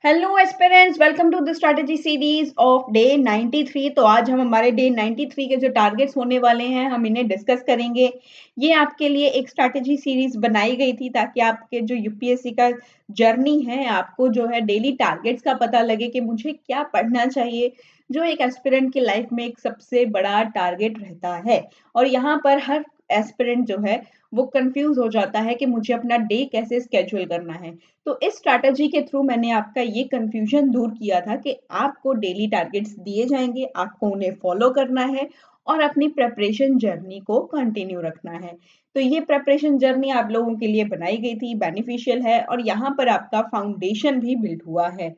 Hello aspirants, welcome to the strategy series of day 93। तो आज हम हमारे डे 93 के जो टारगेट्स होने वाले हैं हम इन्हें डिस्कस करेंगे। ये आपके लिए एक स्ट्रैटेजी सीरीज बनाई गई थी ताकि आपके जो यूपीएससी का जर्नी है आपको जो है डेली टारगेट्स का पता लगे कि मुझे क्या पढ़ना चाहिए, जो एक एस्पिरेंट की लाइफ में एक सबसे बड़ा टारगेट रहता है। और यहाँ पर हर एस्पिरेंट जो है वो कंफ्यूज हो जाता है कि मुझे अपना डे कैसे स्केड्यूल करना है। तो इस स्ट्रैटेजी के थ्रू मैंने आपका ये कंफ्यूजन दूर किया था कि आपको डेली टारगेट्स दिए जाएंगे, आपको उन्हें फॉलो करना है और अपनी प्रेपरेशन जर्नी को कंटिन्यू रखना है। तो ये प्रेपरेशन जर्नी आप लोगों के लिए बनाई गई थी, बेनिफिशियल है और यहाँ पर आपका फाउंडेशन भी बिल्ड हुआ है।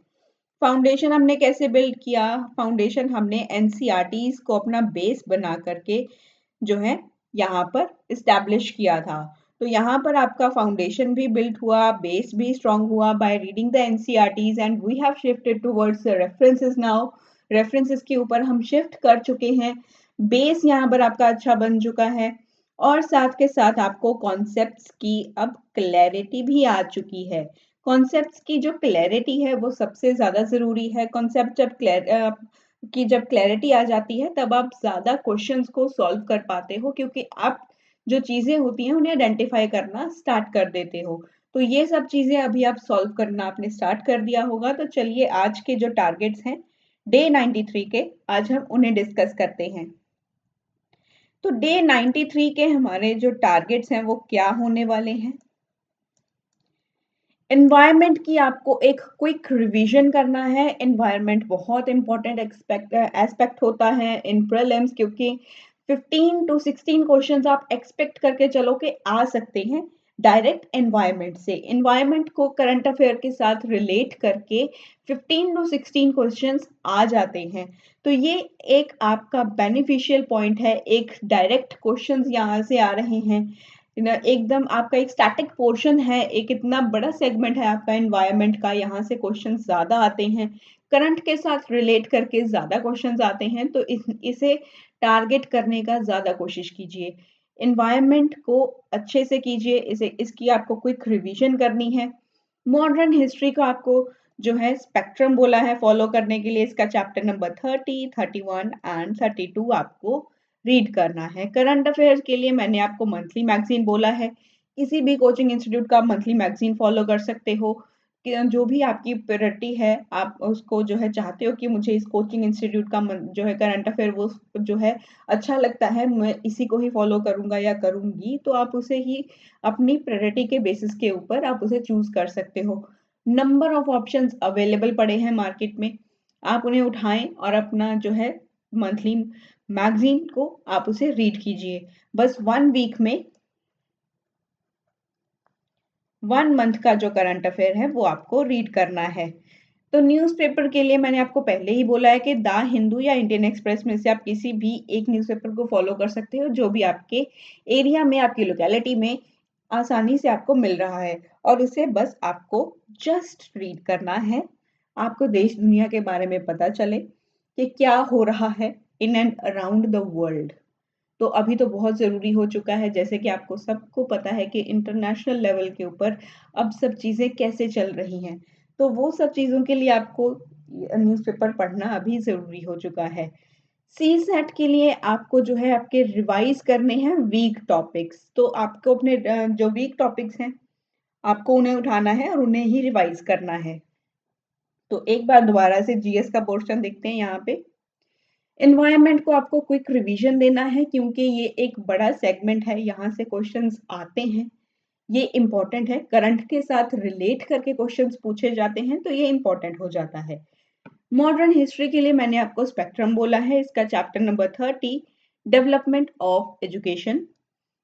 फाउंडेशन हमने कैसे बिल्ड किया? फाउंडेशन हमने एनसीईआरटीज को अपना बेस बना करके जो है यहाँ पर इस्टेब्लिश किया था। तो यहाँ पर आपका फाउंडेशन भी बिल्ड हुआ, बेस भी स्ट्रांग हुआ by reading the NCERTs and we have shifted towards references now. References के ऊपर हम शिफ्ट कर चुके हैं। बेस यहाँ पर आपका अच्छा बन चुका है और साथ के साथ आपको कॉन्सेप्ट्स की अब क्लैरिटी भी आ चुकी है। कॉन्सेप्ट्स की जो क्लैरिटी है वो सबसे ज़्यादा ज़रूरी है। कॉन्सेप्ट जब क्लैरिटी आ जाती है तब आप ज़्यादा क्वेश्चंस को सॉल्व कर पाते हो, क्योंकि आप जो चीज़ें होती हैं उन्हें आइडेंटिफाई करना स्टार्ट कर देते हो। तो ये सब चीज़ें अभी आप सॉल्व करना आपने स्टार्ट कर दिया होगा। तो चलिए आज के जो टारगेट्स हैं डे 93 के, आज हम उन्हें डिस्कस करते हैं। तो डे 93 के हमारे जो टारगेट्स हैं वो क्या होने वाले हैं? एनवायरनमेंट की आपको एक क्विक रिवीजन करना है। एनवायरनमेंट बहुत इंपॉर्टेंट एस्पेक्ट होता है इन प्रीलिम्स, क्योंकि 15 टू 16 क्वेश्चंस आप एक्सपेक्ट करके चलो कि आ सकते हैं डायरेक्ट एनवायरनमेंट से। एनवायरनमेंट को करंट अफेयर के साथ रिलेट करके 15 टू 16 क्वेश्चंस आ जाते हैं। तो ये एक आपका बेनिफिशियल पॉइंट है। एक डायरेक्ट क्वेश्चंस यहाँ से आ रहे हैं, एकदम आपका एक स्टैटिक पोर्शन है, एक इतना बड़ा सेगमेंट है आपका एनवायरनमेंट का, यहाँ से क्वेश्चन ज्यादा आते हैं। करंट के साथ रिलेट करके ज्यादा क्वेश्चंस आते हैं, तो इसे टारगेट करने का ज्यादा कोशिश कीजिए। एनवायरनमेंट को अच्छे से कीजिए, इसे इसकी आपको क्विक रिवीजन करनी है। मॉडर्न हिस्ट्री का आपको जो है स्पेक्ट्रम बोला है फॉलो करने के लिए। इसका चैप्टर नंबर 30, 31 एंड 32 आपको रीड करना है। करंट अफेयर्स के लिए मैंने आपको मंथली मैगजीन बोला है। किसी भी कोचिंग इंस्टीट्यूट का मंथली मैगजीन फॉलो कर सकते हो कि जो भी आपकी प्रायोरिटी है, आप उसको जो है चाहते हो कि मुझे इस कोचिंग इंस्टीट्यूट का जो है करंट अफेयर वो जो है अच्छा लगता है, मैं इसी को ही फॉलो करूंगा या करूंगी, तो आप उसे ही अपनी प्रायोरिटी के बेसिस के ऊपर आप उसे चूज कर सकते हो। नंबर ऑफ ऑप्शंस अवेलेबल पड़े हैं मार्केट में, आप उन्हें उठाएं और अपना जो है मंथली मैगजीन को आप उसे रीड कीजिए। बस 1 वीक में 1 मंथ का जो करंट अफेयर है वो आपको रीड करना है। तो न्यूज़पेपर के लिए मैंने आपको पहले ही बोला है कि द हिंदू या इंडियन एक्सप्रेस में से आप किसी भी एक न्यूज़पेपर को फॉलो कर सकते हो जो भी आपके एरिया में, आपकी लोकेलिटी में आसानी से आपको मिल रहा है, और उसे बस आपको जस्ट रीड करना है। आपको देश दुनिया के बारे में पता चले कि क्या हो रहा है in and around the world. तो अभी तो बहुत ज़रूरी हो चुका है, जैसे कि आपको सबको पता है कि इंटरनेशनल लेवल के ऊपर अब सब चीज़ें कैसे चल रही हैं। तो वो सब चीज़ों के लिए आपको न्यूज़पेपर पढ़ना अभी ज़रूरी हो चुका है। सी सेट के लिए आपको जो है आपके रिवाइज करने हैं वीक टॉपिक्स। तो आपको अपने जो वीक टॉपिक्स हैं आपको उन्हें उठाना है और उन्हें ही रिवाइज करना है। तो एक बार दोबारा से जीएस का पोर्शन देखते हैं यहाँ पे। एनवायरनमेंट को आपको क्विक रिवीजन देना है, क्योंकि ये एक बड़ा सेगमेंट है, यहाँ से क्वेश्चंस आते हैं। ये इंपॉर्टेंट है, करंट के साथ रिलेट करके क्वेश्चंस पूछे जाते हैं, तो ये इंपॉर्टेंट हो जाता है। मॉडर्न हिस्ट्री के लिए मैंने आपको स्पेक्ट्रम बोला है। इसका chapter number 30, development of education.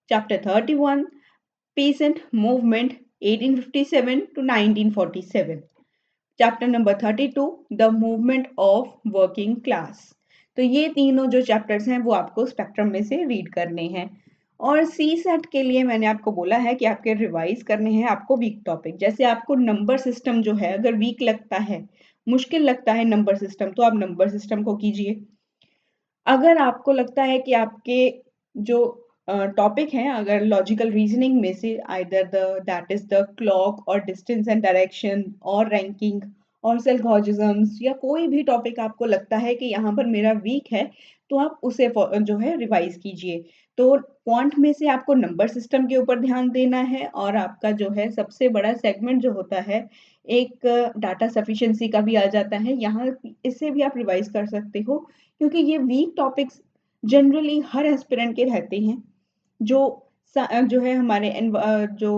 Chapter 31, peace and movement 1857 to 1947। Chapter number 32, the movement of working class. तो ये तीनों जो चैप्टर्स हैं वो आपको स्पेक्ट्रम में से रीड करने हैं। और सी सेट के लिए मैंने आपको बोला है कि आपके रिवाइज करने हैं आपको वीक टॉपिक। जैसे आपको नंबर सिस्टम जो है अगर वीक लगता है, मुश्किल लगता है नंबर सिस्टम, तो आप नंबर सिस्टम को कीजिए। अगर आपको लगता है कि आपके जो टॉपिक हैं, अगर लॉजिकल रीजनिंग में से either the that is the clock और डिस्टेंस एंड डायरेक्शन और रैंकिंग और सेल्फोजिज्म्स या कोई भी टॉपिक आपको लगता है कि यहाँ पर मेरा वीक है, तो आप उसे जो है रिवाइज़ कीजिए। तो क्वांट में से आपको नंबर सिस्टम के ऊपर ध्यान देना है और आपका जो है सबसे बड़ा सेगमेंट जो होता है, एक डाटा सफिशिएंसी का भी आ जाता है। यहाँ इससे भी आप रिवाइज़ कर सकते हो क्योंकि ये वीक टॉपिक्स जनरली हर एस्पिरेंट के रहते हैं। जो जो है हमारे जो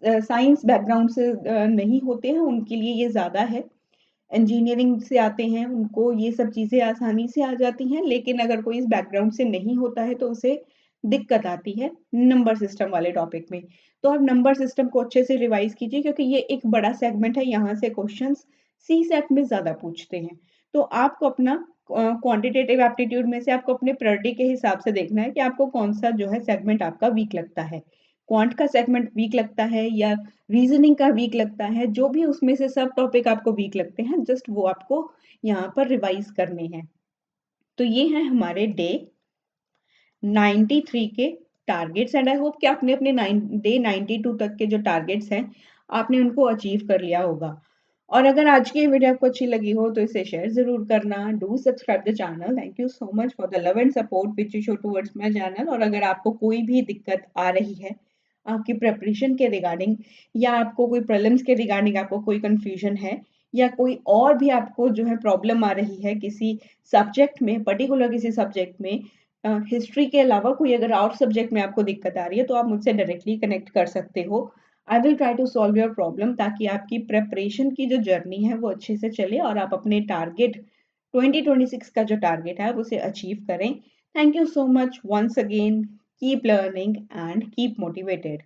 साइंस बैकग्राउंड से नहीं होते हैं, उनके लिए ये ज़्यादा है। इंजीनियरिंग से आते हैं, उनको ये सब चीज़ें आसानी से आ जाती हैं, लेकिन अगर कोई इस बैकग्राउंड से नहीं होता है, तो उसे दिक्कत आती है नंबर सिस्टम वाले टॉपिक में। तो आप नंबर सिस्टम को अच्छे से रिवाइज़ कीजिए क्योंकि ये एक बड़ा सेगमेंट है, यहाँ से क्वेश्चंस सीसैट में ज़्यादा पूछते हैं। तो आपको अपना क्वांटिटेटिव एप्टीट्यूड में से आपको अपने प्रायोरिटी के हिसाब से देखना है कि आपको कौन-सा जो है सेगमेंट आपका वीक लगता है। क्वांट का सेगमेंट वीक लगता है या रीज़निंग का वीक लगता है, जो भी उसमें से सब टॉपिक आपको वीक लगते हैं, जस्ट वो आपको यहाँ पर रिवाइज़ करने हैं। तो ये हैं हमारे डे 93 के टारगेट्स एंड आई होप कि आपने अपने डे 92 तक के जो टारगेट्स हैं, आपने उनको अचीव कर लिया होगा। और अगर आज की ये वीडियो आपको अच्छी लगी हो, तो इसे शेयर ज़रूर करना। Do subscribe the channel. Thank you so much for the love and support which you show towards my channel. और अगर आपको कोई भी दिक्कत आ रही है, आपकी प्रिपरेशन के रिगार्डिंग या आपको कोई प्रीलिम्स के रिगार्डिंग आपको कोई कन्फ्यूजन है या कोई और भी आपको जो है प्रॉब्लम आ रही है किसी सब्जेक्ट में, पर्टिकुलर किसी सब्जेक्ट में, हिस्ट्री के अलावा कोई अगर और सब्जेक्ट में आपको दिक्कत आ रही है, तो आप मुझसे डायरेक्टली कनेक्ट कर सकते हो। I will try to solve your problem ताकि आपकी प्रिपरेशन की जो जर्नी है वो अच्छे से चले और आप अपने टारगेट 2026 का जो टारगेट है उसे अचीव करें। Thank you so much once again. Keep learning and keep motivated.